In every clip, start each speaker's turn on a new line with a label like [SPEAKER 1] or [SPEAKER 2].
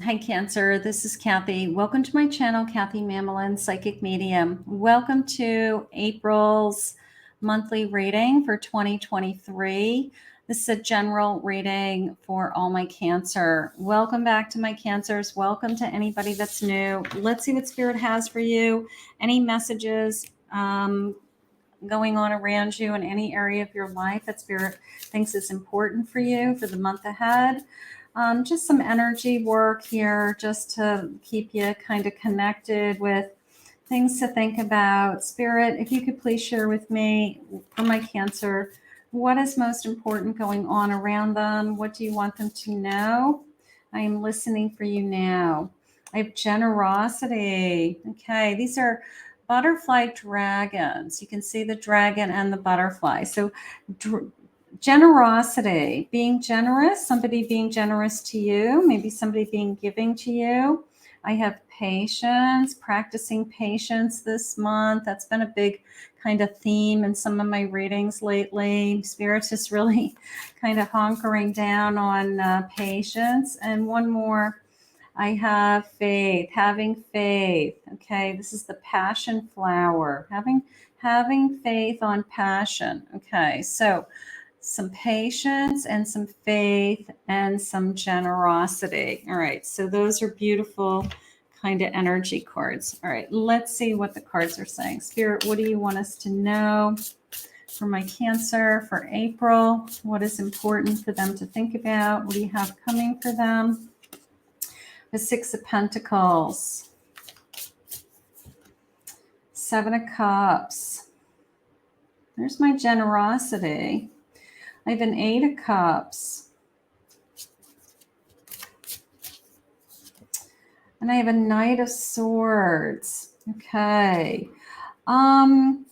[SPEAKER 1] Hi, Cancer. This is Kathy. Welcome to my channel, Kathy Mamolen, Psychic Medium. Welcome to April's monthly reading for 2023. This is a general reading for all my Cancer. Welcome back to my Cancers. Welcome to anybody that's new. Let's see what Spirit has for you. Any messages going on around you in any area of your life that Spirit thinks is important for you for the month ahead. Just some energy work here just to keep you kind of connected with things to think about. Spirit, if you could please share with me for my Cancer, what is most important going on around them? What do you want them to know? I am listening for you now. I have generosity. Okay, these are butterfly dragons. You can see the dragon and the butterfly. So generosity, being generous, somebody being generous to you, maybe somebody being giving to you. I have patience, practicing patience this month. That's been a big kind of theme in some of my readings lately. Spirit's just really kind of hunkering down on patience. And one more, I have faith, having faith. Okay, this is the passion flower, having faith on passion. Okay, so some patience and some faith and some generosity. All right, so those are beautiful kind of energy cards. All right, let's see what the cards are saying. Spirit, what do you want us to know for my Cancer for April? What is important for them to think about? What do you have coming for them? The Six of Pentacles, Seven of Cups. There's my generosity. I have an Eight of Cups. And I have a Knight of Swords. Okay. You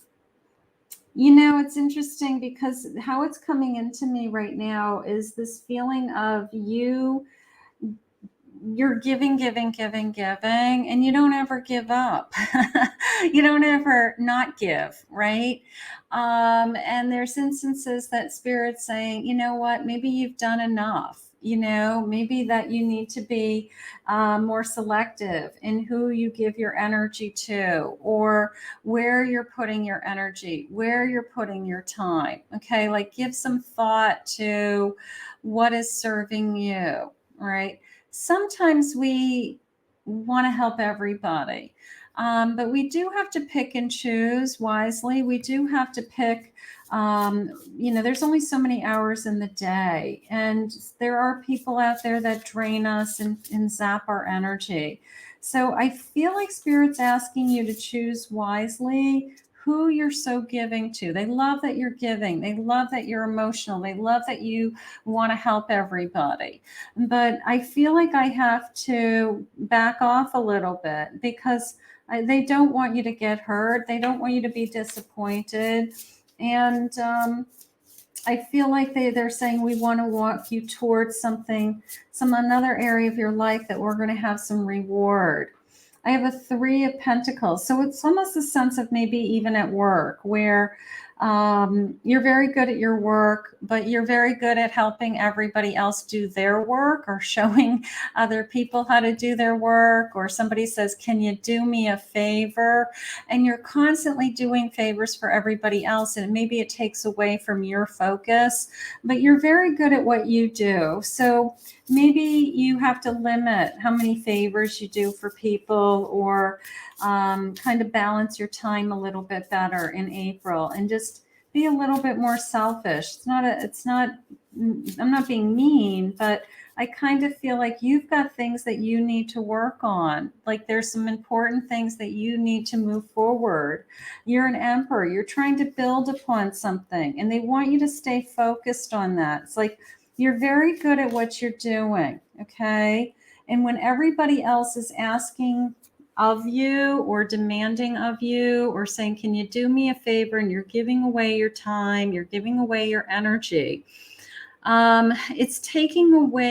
[SPEAKER 1] know, it's interesting because how it's coming into me right now is this feeling of you're giving, and you don't ever give up. You don't ever not give, right? And there's instances that Spirit's saying, you know what, maybe you've done enough. You know, maybe that you need to be more selective in who you give your energy to, or where you're putting your energy, where you're putting your time. Okay, like give some thought to what is serving you, right? Sometimes we want to help everybody, but we do have to pick and choose wisely. We do have to pick, you know, there's only so many hours in the day, and there are people out there that drain us and zap our energy. So I feel like Spirit's asking you to choose wisely who you're so giving to. They love that you're giving. They love that you're emotional. They love that you want to help everybody. But I feel like I have to back off a little bit because they don't want you to get hurt. They don't want you to be disappointed. And I feel like they're saying we want to walk you towards something, another area of your life that we're going to have some reward. I have a Three of Pentacles. So it's almost a sense of maybe even at work where you're very good at your work, but you're very good at helping everybody else do their work or showing other people how to do their work. Or somebody says, can you do me a favor? And you're constantly doing favors for everybody else. And maybe it takes away from your focus, but you're very good at what you do. So maybe you have to limit how many favors you do for people, or kind of balance your time a little bit better in April and just be a little bit more selfish. I'm not being mean, but I kind of feel like you've got things that you need to work on. Like there's some important things that you need to move forward. You're an emperor. You're trying to build upon something, and they want you to stay focused on that. It's like you're very good at what you're doing, okay? And when everybody else is asking of you or demanding of you or saying, can you do me a favor? And you're giving away your time, you're giving away your energy. It's taking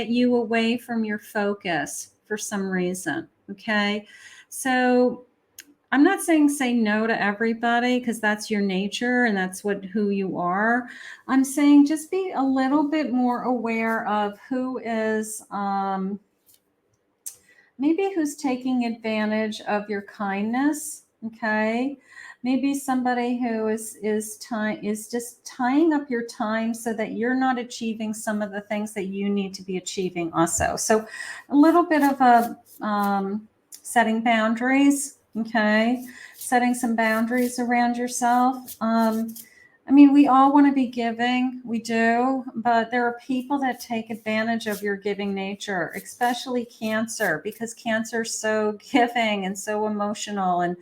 [SPEAKER 1] you away from your focus for some reason. Okay. So I'm not saying say no to everybody because that's your nature and that's who you are. I'm saying just be a little bit more aware of who is, maybe who's taking advantage of your kindness. Okay. Maybe somebody who is just tying up your time so that you're not achieving some of the things that you need to be achieving also. So a little bit of a setting boundaries. Okay. Setting some boundaries around yourself. I mean, we all want to be giving, we do, but there are people that take advantage of your giving nature, especially Cancer, because Cancer is so giving and so emotional, and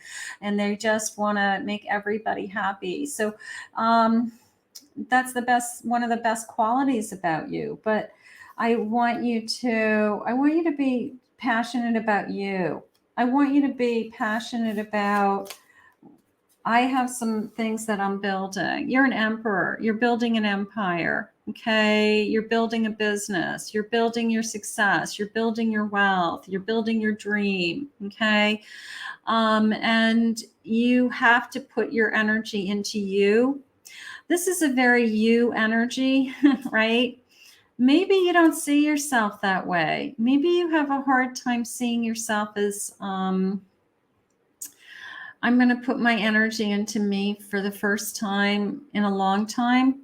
[SPEAKER 1] they just want to make everybody happy. So that's one of the best qualities about you. But I want you to be passionate about you. I want you to be passionate about, I have some things that I'm building. You're an emperor. You're building an empire. Okay. You're building a business. You're building your success. You're building your wealth. You're building your dream. Okay. And you have to put your energy into you. This is a very you energy, right? Maybe you don't see yourself that way. Maybe you have a hard time seeing yourself as, I'm going to put my energy into me for the first time in a long time.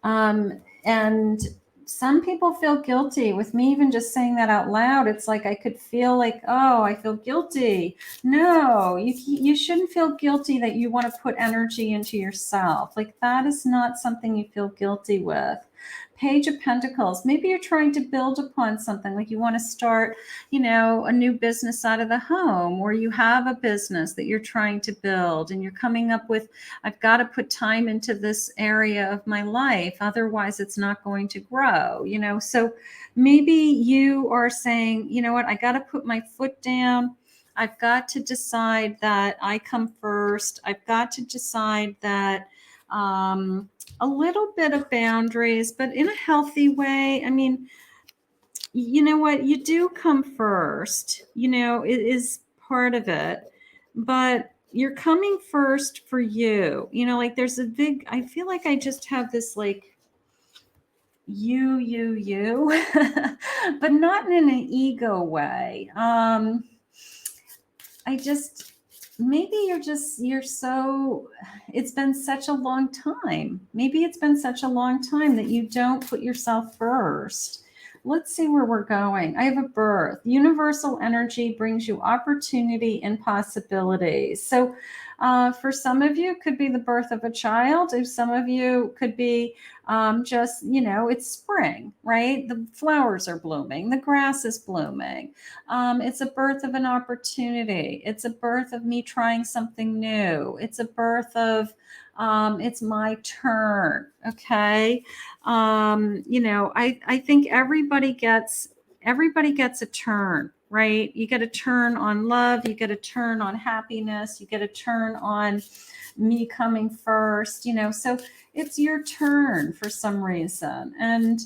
[SPEAKER 1] And some people feel guilty with me even just saying that out loud. It's like I could feel like, oh, I feel guilty. No, you shouldn't feel guilty that you want to put energy into yourself. Like that is not something you feel guilty with. Page of Pentacles. Maybe you're trying to build upon something, like you want to start, a new business out of the home, or you have a business that you're trying to build and you're coming up with, I've got to put time into this area of my life. Otherwise, it's not going to grow, So maybe you are saying, you know what, I got to put my foot down. I've got to decide that I come first. I've got to decide that, a little bit of boundaries, but in a healthy way. I mean, you know what? You do come first, it is part of it, but you're coming first for you. Like there's I feel like I just have this like you, but not in an ego way. I just, maybe you're so, it's been such a long time. Maybe it's been such a long time that you don't put yourself first. Let's see where we're going. I have a birth. Universal energy brings you opportunity and possibilities. So for some of you, it could be the birth of a child. If some of you could be just, it's spring, right? The flowers are blooming. The grass is blooming. It's a birth of an opportunity. It's a birth of me trying something new. It's a birth of, it's my turn. Okay. I think everybody gets a turn, right? You get a turn on love. You get a turn on happiness. You get a turn on me coming first, so it's your turn for some reason. And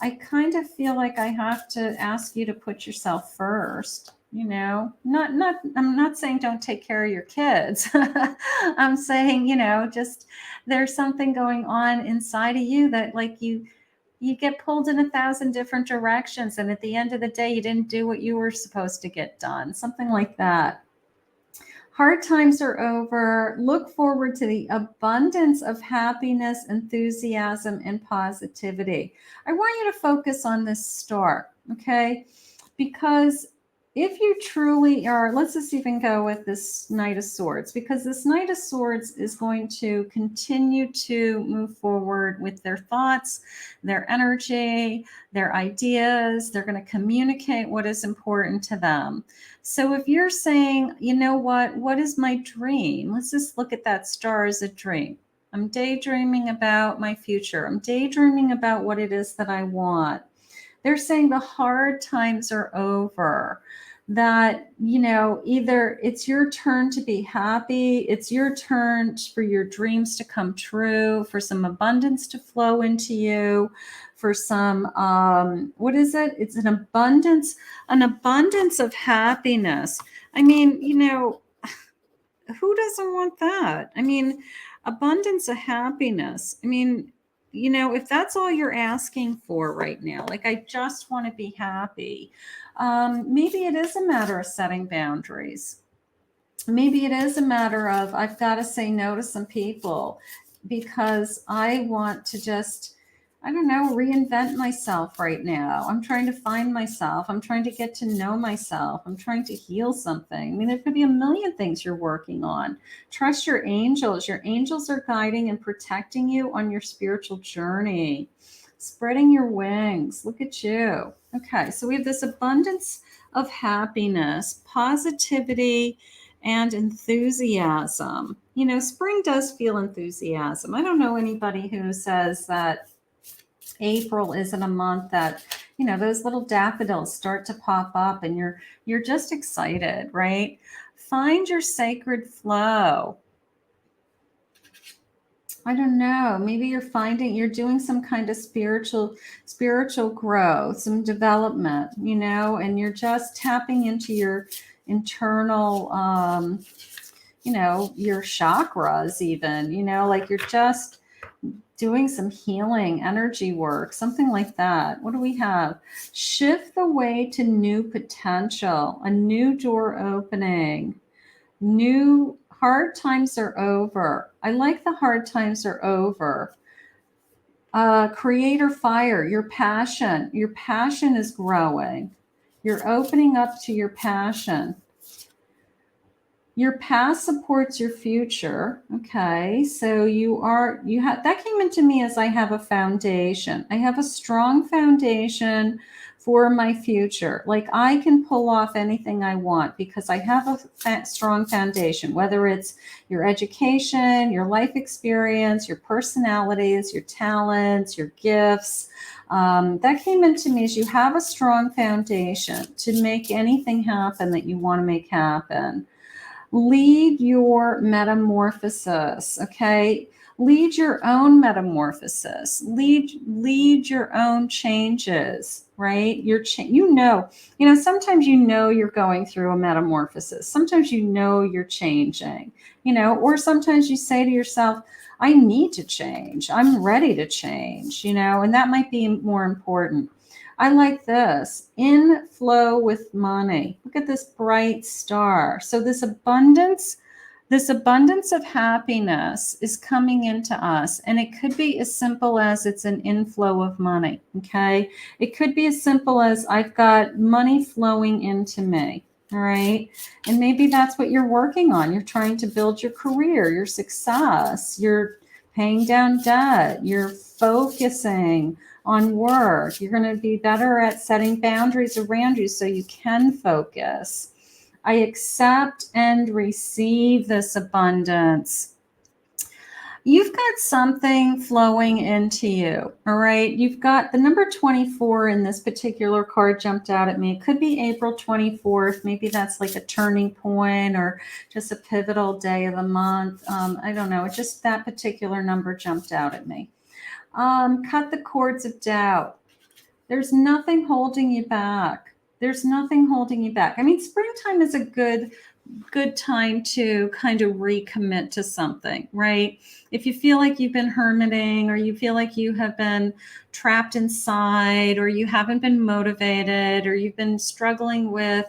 [SPEAKER 1] I kind of feel like I have to ask you to put yourself first. I'm not saying don't take care of your kids. I'm saying, just there's something going on inside of you that like you get pulled in 1,000 different directions. And at the end of the day, you didn't do what you were supposed to get done. Something like that. Hard times are over. Look forward to the abundance of happiness, enthusiasm, and positivity. I want you to focus on this star, okay? Because if you truly are, let's just even go with this Knight of Swords, because this Knight of Swords is going to continue to move forward with their thoughts, their energy, their ideas. They're going to communicate what is important to them. So if you're saying, you know what is my dream? Let's just look at that star as a dream. I'm daydreaming about my future. I'm daydreaming about what it is that I want. They're saying the hard times are over, that, either it's your turn to be happy, it's your turn for your dreams to come true, for some abundance to flow into you, for some, what is it? It's an abundance of happiness. I mean, who doesn't want that? I mean, abundance of happiness. I mean, if that's all you're asking for right now, like I just want to be happy, Maybe it is a matter of setting boundaries. Maybe it is a matter of I've got to say no to some people because I want to just, I don't know, reinvent myself right now. I'm trying to find myself. I'm trying to get to know myself. I'm trying to heal something. I mean, there could be a million things you're working on. Trust your angels. Your angels are guiding and protecting you on your spiritual journey. Spreading your wings. Look at you. Okay, so we have this abundance of happiness, positivity, and enthusiasm. You know, spring does feel enthusiasm. I don't know anybody who says that April isn't a month that, you know, those little daffodils start to pop up and you're just excited, right? Find your sacred flow. I don't know. Maybe you're doing some kind of spiritual growth, some development, you know, and you're just tapping into your internal you know, your chakras even, you know, like you're just doing some healing energy work, something like that. What do we have? Shift the way to new potential, a new door opening, new hard times are over. I like the hard times are over. Creator fire, your passion is growing. You're opening up to your passion. Your past supports your future. Okay. So you have, that came into me as I have a foundation. I have a strong foundation for my future. Like I can pull off anything I want because I have a strong foundation, whether it's your education, your life experience, your personalities, your talents, your gifts. That came into me as you have a strong foundation to make anything happen that you want to make happen. Lead your metamorphosis. Okay, lead your own metamorphosis. Lead your own changes. Right, you know, sometimes you know you're going through a metamorphosis. Sometimes you know you're changing, you know, or sometimes you say to yourself, I need to change, I'm ready to change, you know, and that might be more important. I like this. In flow with money. Look at this bright star. So this abundance of happiness is coming into us. And it could be as simple as it's an inflow of money. Okay. It could be as simple as I've got money flowing into me. All right. And maybe that's what you're working on. You're trying to build your career, your success, you're paying down debt, you're focusing on work. You're going to be better at setting boundaries around you so you can focus. I accept and receive this abundance. You've got something flowing into you, all right? You've got the number 24 in this particular card jumped out at me. It could be April 24th. Maybe that's like a turning point or just a pivotal day of the month. I don't know. Just that particular number jumped out at me. Cut the cords of doubt. There's nothing holding you back. There's nothing holding you back. I mean, springtime is a good time to kind of recommit to something, right? If you feel like you've been hermiting or you feel like you have been trapped inside or you haven't been motivated or you've been struggling with,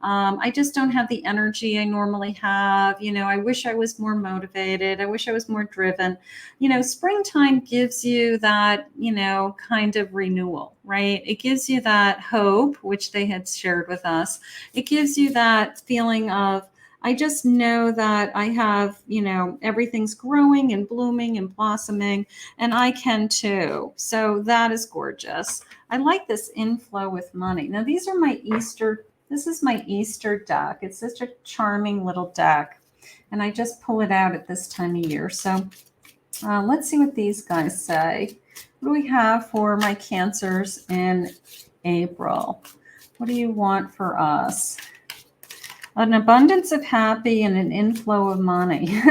[SPEAKER 1] I just don't have the energy I normally have. You know, I wish I was more motivated. I wish I was more driven. You know, springtime gives you that, you know, kind of renewal, right? It gives you that hope, which they had shared with us. It gives you that feeling of, I just know that I have, you know, everything's growing and blooming and blossoming, and I can too. So that is gorgeous. I like this inflow with money. Now, these are my this is my Easter deck. It's such a charming little deck, and I just pull it out at this time of year. So let's see what these guys say. What do we have for my Cancers in April? What do you want for us? An abundance of happy and an inflow of money.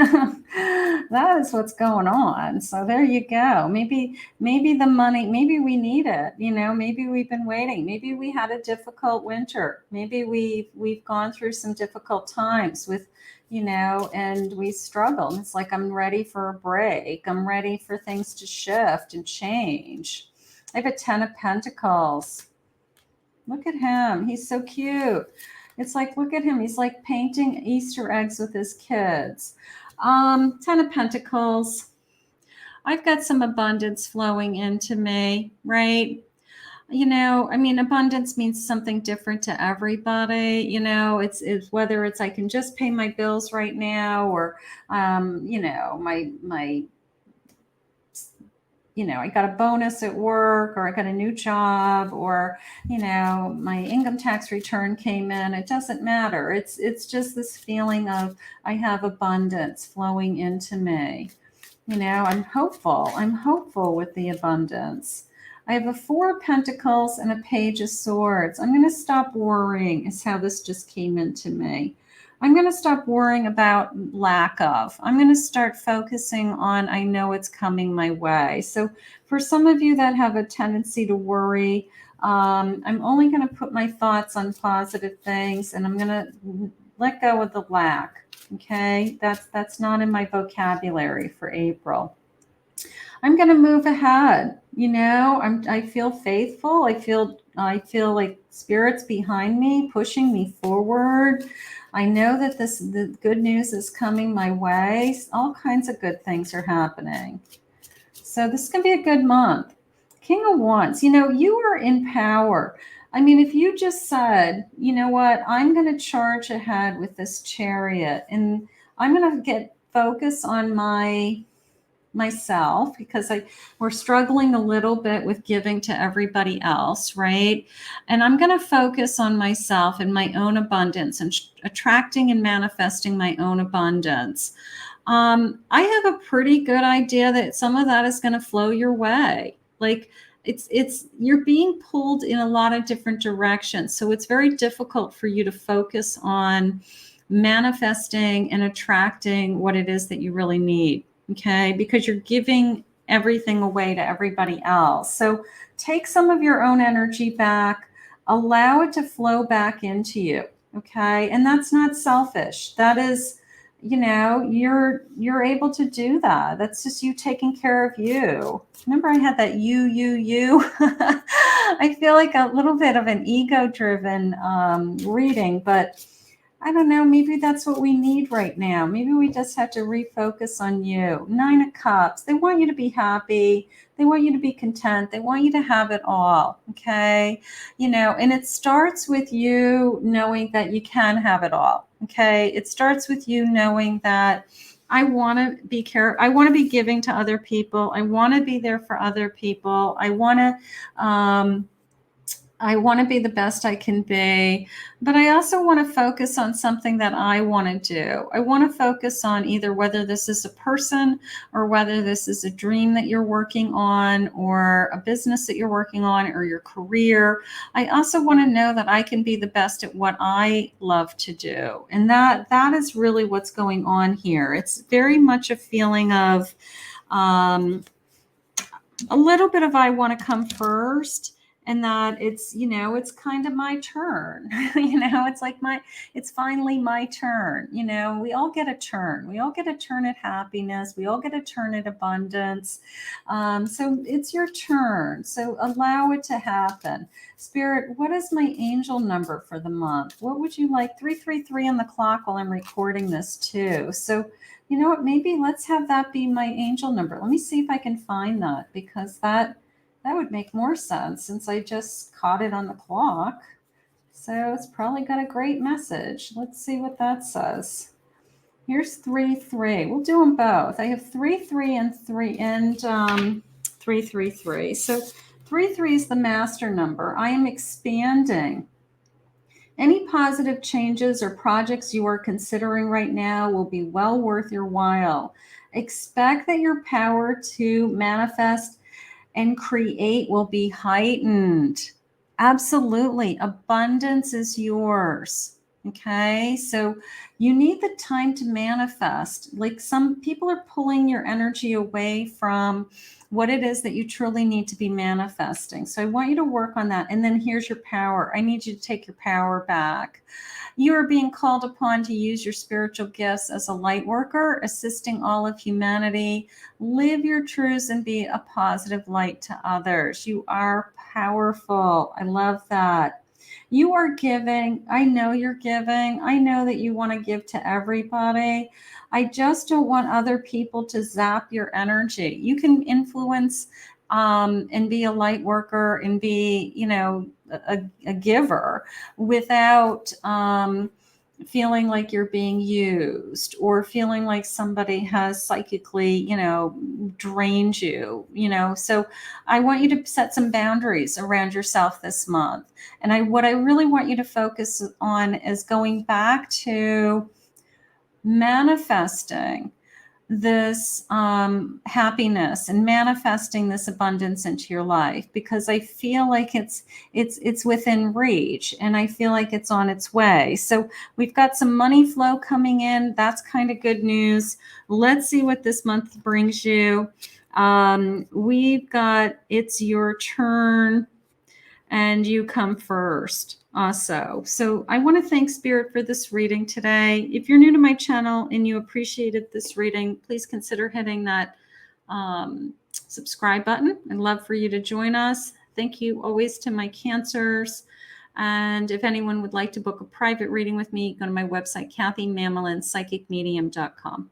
[SPEAKER 1] That is what's going on. So there you go. Maybe the money, maybe we need it. You know, maybe we've been waiting. Maybe we had a difficult winter. Maybe we've gone through some difficult times with, you know, and we struggled. It's like, I'm ready for a break. I'm ready for things to shift and change. I have a 10 of Pentacles. Look at him. He's so cute. It's like, look at him. He's like painting Easter eggs with his kids. Ten of Pentacles. I've got some abundance flowing into me, right? You know, I mean, abundance means something different to everybody. You know, it's whether it's I can just pay my bills right now, or you know, I got a bonus at work, or I got a new job, or, you know, my income tax return came in. It doesn't matter. It's just this feeling of I have abundance flowing into me. You know, I'm hopeful. I'm hopeful with the abundance. I have a Four of Pentacles and a Page of Swords. I'm going to stop worrying, is how this just came into me. I'm going to stop worrying about lack of. I'm going to start focusing on, I know it's coming my way. So for some of you that have a tendency to worry, I'm only going to put my thoughts on positive things, and I'm going to let go of the lack. Okay, that's not in my vocabulary for April. I'm going to move ahead. You know, I feel faithful. I feel like spirit's behind me, pushing me forward. I know that the good news is coming my way. All kinds of good things are happening. So this is going to be a good month. King of Wands, you know, you are in power. I mean, if you just said, you know what, I'm going to charge ahead with this Chariot, and I'm going to get focus on myself, because we're struggling a little bit with giving to everybody else, right? And I'm going to focus on myself and my own abundance, and attracting and manifesting my own abundance. I have a pretty good idea that some of that is going to flow your way. Like, it's you're being pulled in a lot of different directions, so it's very difficult for you to focus on manifesting and attracting what it is that you really need. Okay, because you're giving everything away to everybody else. So take some of your own energy back, allow it to flow back into you. Okay, and that's not selfish. That is, you know, you're able to do that. That's just you taking care of you. Remember, I had that you. I feel like a little bit of an ego driven reading, but I don't know, maybe that's what we need right now. Maybe we just have to refocus on you. Nine of Cups. They want you to be happy. They want you to be content. They want you to have it all. Okay. You know, and it starts with you knowing that you can have it all. Okay. It starts with you knowing that I want to be I want to be giving to other people. I want to be there for other people. I want to be the best I can be, but I also want to focus on something that I want to do. I want to focus on either whether this is a person, or whether this is a dream that you're working on, or a business that you're working on, or your career. I also want to know that I can be the best at what I love to do. And that is really what's going on here. It's very much a feeling of a little bit of I want to come first, and that it's, you know, it's kind of my turn. You know, it's like it's finally my turn. You know, we all get a turn. We all get a turn at happiness. We all get a turn at abundance. So it's your turn. So allow it to happen. Spirit, what is my angel number for the month? What would you like? 333 on the clock while I'm recording this too. So you know what, maybe let's have that be my angel number. Let me see if I can find that, because that would make more sense since I just caught it on the clock. So it's probably got a great message. Let's see what that says. Here's 3-3. We'll do them both. I have 3-3 and 333. So 3-3 is the master number. I am expanding. Any positive changes or projects you are considering right now will be well worth your while. Expect that your power to manifest and create will be heightened. Absolutely. Abundance is yours. Okay. So you need the time to manifest. Like, some people are pulling your energy away from what it is that you truly need to be manifesting. So I want you to work on that. And then here's your power. I need you to take your power back. You are being called upon to use your spiritual gifts as a light worker, assisting all of humanity. Live your truths and be a positive light to others. You are powerful. I love that. You are giving. I know you're giving. I know that you want to give to everybody. I just don't want other people to zap your energy. You can influence and be a light worker and be, a giver without feeling like you're being used or feeling like somebody has psychically, drained you, So I want you to set some boundaries around yourself this month. And what I really want you to focus on is going back to manifesting this happiness and manifesting this abundance into your life, because I feel like it's within reach, and I feel like it's on its way. So we've got some money flow coming in. That's kind of good news. Let's see what this month brings you. We've got It's Your Turn, and you come first also. So I want to thank Spirit for this reading today. If you're new to my channel and you appreciated this reading, please consider hitting that subscribe button. I'd love for you to join us. Thank you always to my Cancers. And if anyone would like to book a private reading with me, go to my website, KathyMamolen, psychicmedium.com.